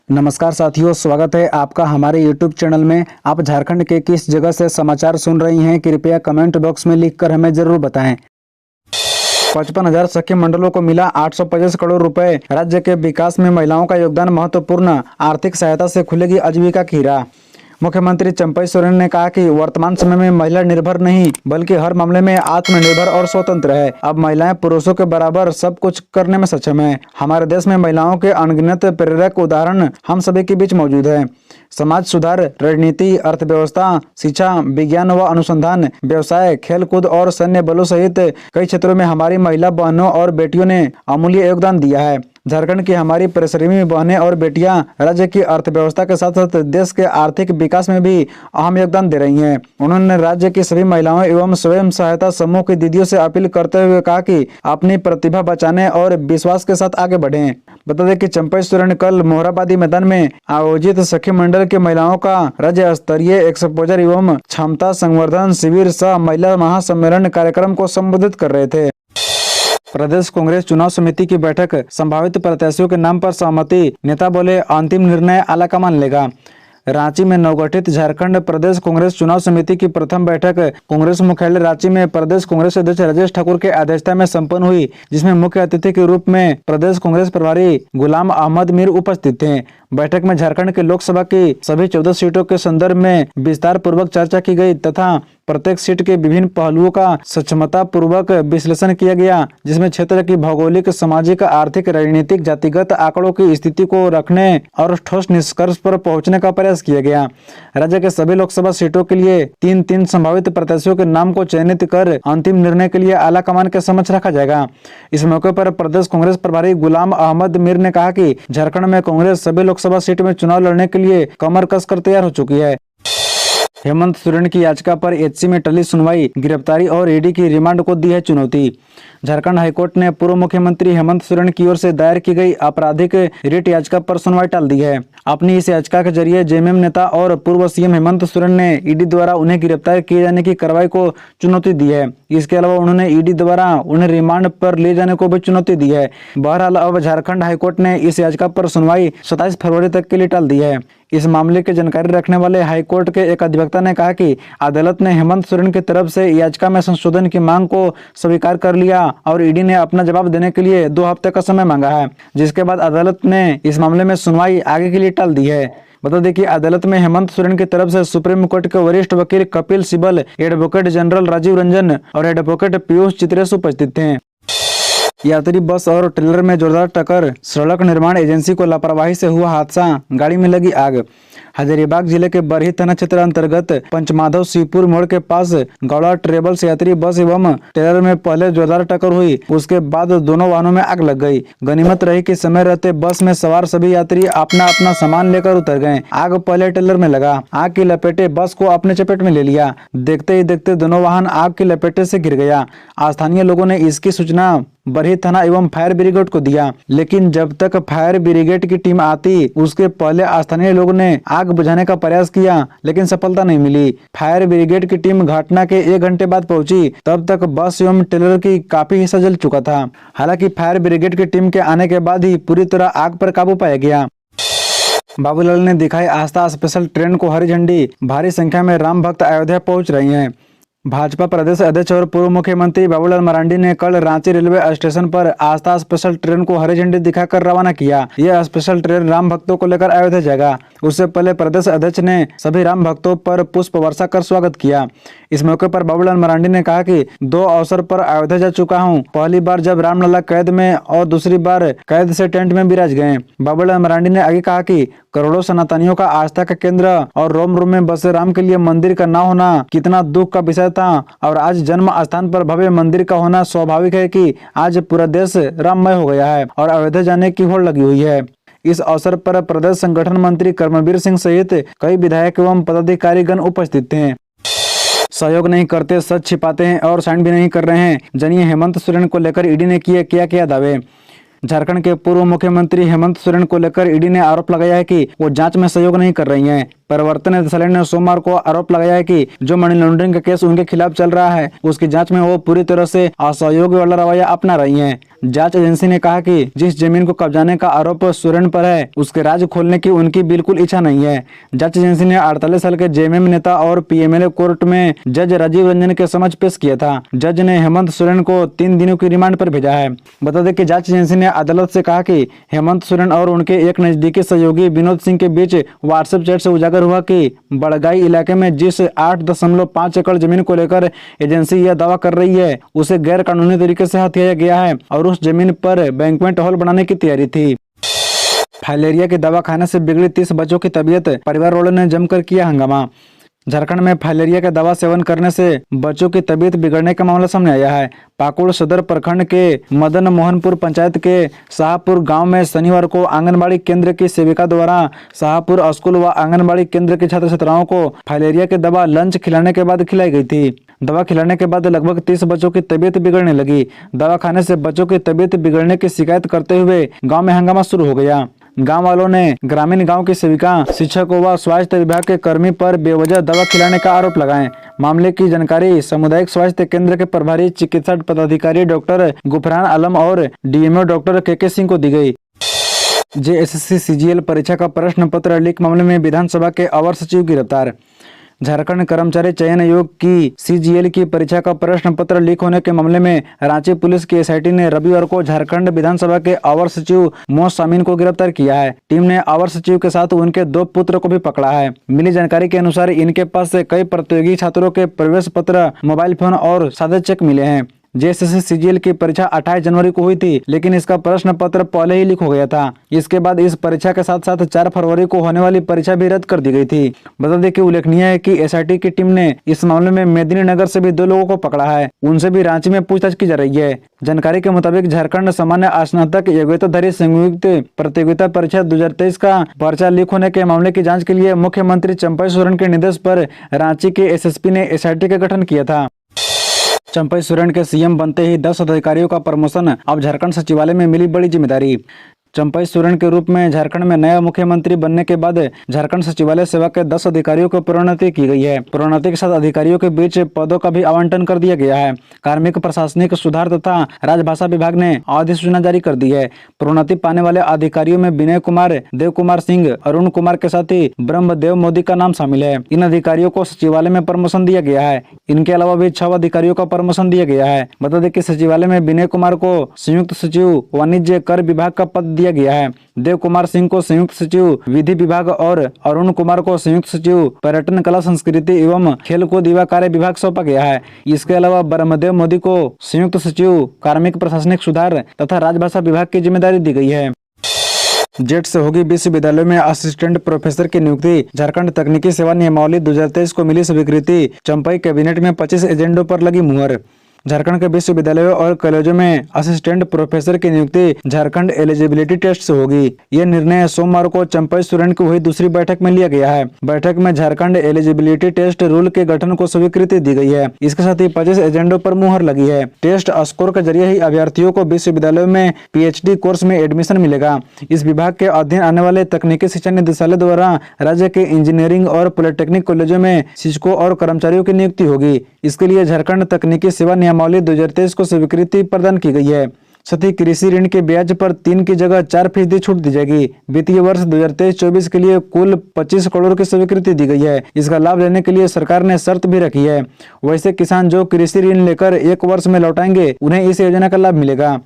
नमस्कार साथियों, स्वागत है आपका हमारे YouTube चैनल में। आप झारखंड के किस जगह से समाचार सुन रही हैं, कृपया कमेंट बॉक्स में लिखकर हमें जरूर बताएं। 55,000 सखी मंडलों को मिला 825 करोड़ रुपए। राज्य के विकास में महिलाओं का योगदान महत्वपूर्ण, आर्थिक सहायता से खुलेगी आजीविका की राह। मुख्यमंत्री चंपई सोरेन ने कहा कि वर्तमान समय में महिला निर्भर नहीं बल्कि हर मामले में आत्मनिर्भर और स्वतंत्र है। अब महिलाएं पुरुषों के बराबर सब कुछ करने में सक्षम है। हमारे देश में महिलाओं के अनगिनत प्रेरक उदाहरण हम सभी के बीच मौजूद है। समाज सुधार, राजनीति, अर्थव्यवस्था, शिक्षा, विज्ञान व अनुसंधान, व्यवसाय, खेलकूद और सैन्य बलों सहित कई क्षेत्रों में हमारी महिला बहनों और बेटियों ने अमूल्य योगदान दिया है। झारखंड की हमारी परिश्रमी बहनें और बेटियां राज्य की अर्थव्यवस्था के साथ साथ देश के आर्थिक विकास में भी अहम योगदान दे रही हैं। उन्होंने राज्य की सभी महिलाओं एवं स्वयं सहायता समूह की दीदियों से अपील करते हुए कहा कि अपनी प्रतिभा बचाने और विश्वास के साथ आगे बढ़ें। बता दें कि चंपई सोरेन कल मोहराबादी मैदान में आयोजित सखी मंडल के महिलाओं का राज्य स्तरीय एक्सपोजर एवं क्षमता संवर्धन शिविर सह महिला महासम्मेलन कार्यक्रम को संबोधित कर रहे थे। प्रदेश कांग्रेस चुनाव समिति की बैठक, संभावित प्रत्याशियों के नाम पर सहमति। नेता बोले, अंतिम निर्णय आलाकमान लेगा। रांची में नवगठित झारखंड प्रदेश कांग्रेस चुनाव समिति की प्रथम बैठक कांग्रेस मुख्यालय रांची में प्रदेश कांग्रेस अध्यक्ष राजेश ठाकुर के अध्यक्षता में संपन्न हुई, जिसमें मुख्य अतिथि के रूप में प्रदेश कांग्रेस प्रभारी गुलाम अहमद मीर उपस्थित थे। बैठक में झारखंड के लोकसभा की सभी 14 सीटों के संदर्भ में विस्तार पूर्वक चर्चा की गई तथा प्रत्येक सीट के विभिन्न पहलुओं का सक्षमता पूर्वक विश्लेषण किया गया, जिसमें क्षेत्र की भौगोलिक, सामाजिक, आर्थिक, राजनीतिक, जातिगत आंकड़ों की स्थिति को रखने और ठोस निष्कर्ष पर पहुंचने का प्रयास किया गया। राज्य के सभी लोकसभा सीटों के लिए 3 संभावित प्रत्याशियों के नाम को चयनित कर अंतिम निर्णय के लिए आलाकमान के समक्ष रखा जाएगा। इस मौके पर प्रदेश कांग्रेस प्रभारी गुलाम अहमद मीर ने कहा कि झारखंड में कांग्रेस सभी लोकसभा सीट में चुनाव लड़ने के लिए कमर कसकर तैयार हो चुकी है। हेमंत सोरेन की याचिका पर एचसी में टली सुनवाई, गिरफ्तारी और ईडी की रिमांड को दी है चुनौती। झारखंड हाईकोर्ट ने पूर्व मुख्यमंत्री हेमंत सोरेन की ओर से दायर की गई आपराधिक रिट याचिका पर सुनवाई टाल दी है। अपनी इस याचिका के जरिए जेएमएम नेता और पूर्व सीएम हेमंत सोरेन ने ईडी द्वारा उन्हें गिरफ्तार किए जाने की कार्रवाई को चुनौती दी है। इसके अलावा उन्होंने ईडी द्वारा उन्हें रिमांड पर ले जाने को भी चुनौती दी है। बहरहाल अब झारखंड हाईकोर्ट ने इस याचिका पर सुनवाई 27 फरवरी तक के लिए टाल दी है। इस मामले की जानकारी रखने वाले हाईकोर्ट के एक अधिवक्ता ने कहा कि अदालत ने हेमंत सोरेन की तरफ से याचिका में संशोधन की मांग को स्वीकार कर लिया और ईडी ने अपना जवाब देने के लिए 2 हफ्ते का समय मांगा है, जिसके बाद अदालत ने इस मामले में सुनवाई आगे के लिए टाल दी है। बता दें कि अदालत में हेमंत सोरेन की तरफ से सुप्रीम कोर्ट के वरिष्ठ वकील कपिल सिब्बल, एडवोकेट जनरल राजीव रंजन और एडवोकेट पीयूष चित्रेश उपस्थित थे। यात्री बस और ट्रेलर में जोरदार टक्कर, सड़क निर्माण एजेंसी को लापरवाही से हुआ हादसा, गाड़ी में लगी आग। हजारीबाग जिले के बरही थाना क्षेत्र अंतर्गत पंचमाधव शिवपुर मोड़ के पास गौड़ा ट्रेवल्स यात्री बस एवं ट्रेलर में पहले जोरदार टक्कर हुई, उसके बाद दोनों वाहनों में आग लग गई। गनीमत रही कि समय रहते बस में सवार सभी यात्री अपना अपना सामान लेकर उतर गए। आग पहले ट्रेलर में लगा, आग की लपेटे बस को अपने चपेट में ले लिया। देखते ही देखते दोनों वाहन आग की लपेटे से गिर गया। स्थानीय लोगों ने इसकी सूचना बरही थाना एवं फायर ब्रिगेड को दिया, लेकिन जब तक फायर ब्रिगेड की टीम आती उसके पहले स्थानीय लोगों ने आग बुझाने का प्रयास किया, लेकिन सफलता नहीं मिली। फायर ब्रिगेड की टीम घटना के 1 घंटे बाद पहुंची, तब तक बस एवं ट्रेलर की काफी हिस्सा जल चुका था। हालांकि फायर ब्रिगेड की टीम के आने के बाद ही पूरी तरह आग पर काबू पाया गया। बाबूलाल ने दिखाई आस्था स्पेशल ट्रेन को हरी झंडी, भारी संख्या में राम भक्त अयोध्या पहुंच रही हैं। भाजपा प्रदेश अध्यक्ष और पूर्व मुख्यमंत्री बाबूलाल मरांडी ने कल रांची रेलवे स्टेशन पर आस्था स्पेशल ट्रेन को हरी झंडी दिखाकर रवाना किया। यह स्पेशल ट्रेन राम भक्तों को लेकर अयोध्या जाएगा। उससे पहले प्रदेश अध्यक्ष ने सभी राम भक्तों पर पुष्प वर्षा कर स्वागत किया। इस मौके पर बाबूलाल मरांडी ने कहा कि 2 अवसर पर अयोध्या जा चुका हूं, पहली बार जब रामलला कैद में और दूसरी बार कैद से टेंट में विराज गए। बाबूलाल मरांडी ने आगे कहा कि करोड़ों सनातनियों का आस्था का केंद्र और रोम रोम में बसे राम के लिए मंदिर का न होना कितना दुख का विषय था, और आज जन्म स्थान पर भव्य मंदिर का होना स्वाभाविक है कि आज पूरा देश राममय हो गया है और अयोध्या जाने की होड़ लगी हुई है। इस अवसर पर प्रदेश संगठन मंत्री कर्मवीर सिंह सहित कई विधायक एवं पदाधिकारीगण उपस्थित थे। सहयोग नहीं करते, सच छिपाते हैं और साइन भी नहीं कर रहे हैं। जानिए हेमंत सोरेन को लेकर ईडी ने किए क्या दावे। झारखंड के पूर्व मुख्यमंत्री हेमंत सोरेन को लेकर ईडी ने आरोप लगाया है कि वो जांच में सहयोग नहीं कर रही हैं। परिवर्तन निदेशालय ने सोमवार को आरोप लगाया है कि जो मनी लॉन्ड्रिंग का केस उनके खिलाफ चल रहा है उसकी जांच में वो पूरी तरह से असहयोग वाला रवैया अपना रही हैं। जांच एजेंसी ने कहा कि जिस जमीन को कब्जाने का आरोप सोरेन पर है उसके राज खोलने की उनकी बिल्कुल इच्छा नहीं है। जांच एजेंसी ने 48 साल के जेएमएम नेता और पीएमएलए कोर्ट में जज राजीव रंजन के समक्ष पेश किया था। जज ने हेमंत सोरेन को 3 दिनों की रिमांड पर भेजा है। बता दें कि जांच एजेंसी ने अदालत से कहा कि हेमंत सोरेन और उनके एक नजदीकी सहयोगी विनोद सिंह के बीच व्हाट्सएप चैट से उजागर हुआ कि बड़गाई इलाके में जिस 8.5 एकड़ जमीन को लेकर एजेंसी यह दावा कर रही है उसे गैर कानूनी तरीके से हथियाया गया है और उस जमीन पर बैंक्वेट हॉल बनाने की तैयारी थी। फाइलेरिया के दवाखाने से बिगड़ी 30 बच्चों की तबीयत, परिवार वालों ने जमकर किया हंगामा। झारखंड में फाइलेरिया का दवा सेवन करने से बच्चों की तबीयत बिगड़ने का मामला सामने आया है। पाकुड़ सदर प्रखंड के मदन मोहनपुर पंचायत के शाहपुर गांव में शनिवार को आंगनबाड़ी केंद्र की सेविका द्वारा शाहपुर स्कूल व आंगनबाड़ी केंद्र के छात्र छात्राओं को फाइलेरिया की दवा लंच खिलाने के बाद खिलाई गई थी। दवा खिलाने के बाद लगभग 30 बच्चों की तबीयत बिगड़ने लगी। दवा खाने से बच्चों की तबीयत बिगड़ने की शिकायत करते हुए गाँव में हंगामा शुरू हो गया। गांव वालों ने ग्रामीण गांव की सेविका, शिक्षकों व स्वास्थ्य विभाग के कर्मी पर बेवजह दवा खिलाने का आरोप लगाए। मामले की जानकारी सामुदायिक स्वास्थ्य केंद्र के प्रभारी चिकित्सा पदाधिकारी डॉक्टर गुफरान आलम और डीएमओ डॉक्टर के सिंह को दी गई। जेएसएससी सीजीएल परीक्षा का प्रश्न पत्र लीक मामले में विधानसभा के अवर सचिव गिरफ्तार। झारखंड कर्मचारी चयन आयोग की सीजीएल की परीक्षा का प्रश्न पत्र लीक होने के मामले में रांची पुलिस की एसआईटी ने रविवार को झारखंड विधानसभा के अवर सचिव मोहम्मद शामीन को गिरफ्तार किया है। टीम ने अवर सचिव के साथ उनके 2 पुत्र को भी पकड़ा है। मिली जानकारी के अनुसार इनके पास से कई प्रतियोगी छात्रों के प्रवेश पत्र, मोबाइल फोन और सादे चेक मिले हैं। जेएसएससी सीजीएल की परीक्षा 28 जनवरी को हुई थी, लेकिन इसका प्रश्न पत्र पहले ही लीक हो गया था। इसके बाद इस परीक्षा के साथ साथ 4 फरवरी को होने वाली परीक्षा भी रद्द कर दी गई थी। बता दें कि उल्लेखनीय है कि एसआईटी की टीम ने इस मामले में मेदिनीनगर से भी 2 लोगों को पकड़ा है। उनसे भी रांची में पूछताछ की जा रही है। जानकारी के मुताबिक झारखंड सामान्य स्नातक योग्यताधारी संयुक्त प्रतियोगिता परीक्षा 2023 का पर्चा लीक होने के मामले की जाँच के लिए मुख्यमंत्री चंपई सोरेन के निर्देश पर रांची के एसएसपी ने एसआईटी का गठन किया था। चंपई सोरेन के सीएम बनते ही 10 अधिकारियों का प्रमोशन, अब झारखंड सचिवालय में मिली बड़ी जिम्मेदारी। चंपई सोरेन के रूप में झारखंड में नया मुख्यमंत्री बनने के बाद झारखंड सचिवालय सेवा के 10 अधिकारियों को प्रोन्नति की गई है। प्रोन्नति के साथ अधिकारियों के बीच पदों का भी आवंटन कर दिया गया है। कार्मिक प्रशासनिक सुधार तथा राजभाषा विभाग ने अधिसूचना जारी कर दी है। प्रोन्नति पाने वाले अधिकारियों में विनय कुमार, देव कुमार सिंह, अरुण कुमार के साथ ही ब्रह्मदेव मोदी का नाम शामिल है। इन अधिकारियों को सचिवालय में प्रमोशन दिया गया है। इनके अलावा भी 6 अधिकारियों का प्रमोशन दिया गया है। बता दें कि सचिवालय में विनय कुमार को संयुक्त सचिव वाणिज्य कर विभाग का पद दिया गया है। देव कुमार सिंह को संयुक्त सचिव विधि विभाग और अरुण कुमार को संयुक्त सचिव पर्यटन, कला, संस्कृति एवं खेलकूद युवा कार्य विभाग सौंपा गया है। इसके अलावा ब्रह्मदेव मोदी को संयुक्त सचिव कार्मिक प्रशासनिक सुधार तथा राजभाषा विभाग की जिम्मेदारी दी गई है। जेट से होगी विश्वविद्यालय में असिस्टेंट प्रोफेसर की नियुक्ति। झारखंड तकनीकी सेवा नियमावली 2023 को मिली स्वीकृति। चंपई कैबिनेट में 25 एजेंडों पर लगी मुहर। झारखंड के विश्वविद्यालयों और कॉलेजों में असिस्टेंट प्रोफेसर की नियुक्ति झारखंड एलिजिबिलिटी टेस्ट से होगी। यह निर्णय सोमवार को चंपई सोरेन की हुई दूसरी बैठक में लिया गया है। बैठक में झारखंड एलिजिबिलिटी टेस्ट रूल के गठन को स्वीकृति दी गई है। इसके साथ ही 25 एजेंडों पर मुहर लगी है। टेस्ट स्कोर के जरिए ही अभ्यर्थियों को विश्वविद्यालयों में पीएचडी कोर्स में एडमिशन मिलेगा। इस विभाग के अधीन आने वाले तकनीकी शिक्षा निदेशालय द्वारा राज्य के इंजीनियरिंग और पॉलिटेक्निक कॉलेजों में शिक्षकों और कर्मचारियों की नियुक्ति होगी। इसके लिए झारखंड तकनीकी सेवा नियमावली 2023 को स्वीकृति प्रदान की गई है। साथ ही कृषि ऋण के ब्याज पर 3 की जगह 4% छूट दी जाएगी। वित्तीय वर्ष 2023-24 के लिए कुल 25 करोड़ की स्वीकृति दी गई है। इसका लाभ लेने के लिए सरकार ने शर्त भी रखी है। वैसे किसान जो कृषि ऋण लेकर 1 वर्ष में लौटाएंगे उन्हें इस योजना का लाभ मिलेगा।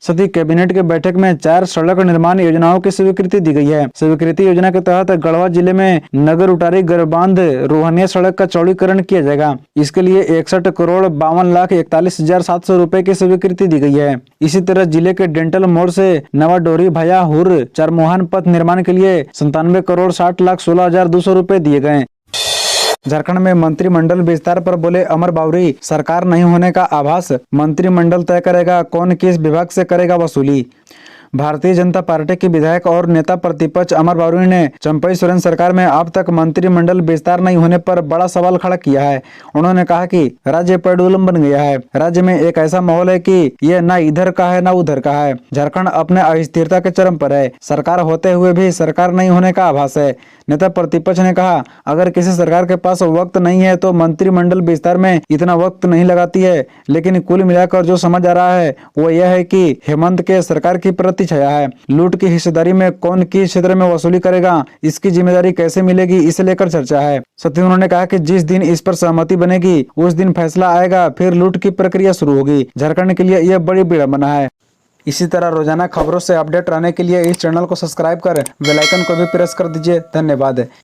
साथ ही कैबिनेट के बैठक में 4 सड़क निर्माण योजनाओं की स्वीकृति दी गई है। स्वीकृति योजना के तहत गढ़वा जिले में नगर उटारी गरबांध रोहनिया सड़क का चौड़ीकरण किया जाएगा। इसके लिए 61 करोड़ 52,41,700 रुपए की स्वीकृति दी गई है। इसी तरह जिले के डेंटल मोड़ से नवा डोरी भाया हुर चरमोहन पथ निर्माण के लिए 97 करोड़ 60,16,200 रुपए दिए गए। झारखंड में मंत्रिमंडल विस्तार पर बोले अमर बावरी, सरकार नहीं होने का आभास, मंत्रिमंडल तय करेगा कौन किस विभाग से करेगा वसूली। भारतीय जनता पार्टी के विधायक और नेता प्रतिपक्ष अमर बावरी ने चंपई सोरेन सरकार में अब तक मंत्रिमंडल विस्तार नहीं होने पर बड़ा सवाल खड़ा किया है। उन्होंने कहा कि राज्य पेंडुलम बन गया है। राज्य में एक ऐसा माहौल है कि यह न इधर का है न उधर का है। झारखंड अपने अस्थिरता के चरम पर है। सरकार होते हुए भी सरकार नहीं होने का आभास है। नेता प्रतिपक्ष ने कहा, अगर किसी सरकार के पास वक्त नहीं है तो मंत्रिमंडल विस्तार में इतना वक्त नहीं लगाती है। लेकिन कुल मिलाकर जो समझ आ रहा है वो यह है कि हेमंत के सरकार की प्रति छाया है। लूट की हिस्सेदारी में कौन किस क्षेत्र में वसूली करेगा, इसकी जिम्मेदारी कैसे मिलेगी, इसे लेकर चर्चा है। साथ ही उन्होंने कहा कि जिस दिन इस पर सहमति बनेगी उस दिन फैसला आएगा, फिर लूट की प्रक्रिया शुरू होगी। झारखंड के लिए यह बड़ी विडंबना है। इसी तरह रोजाना खबरों से अपडेट रहने के लिए इस चैनल को सब्सक्राइब कर बेल आइकन को भी प्रेस कर दीजिए। धन्यवाद।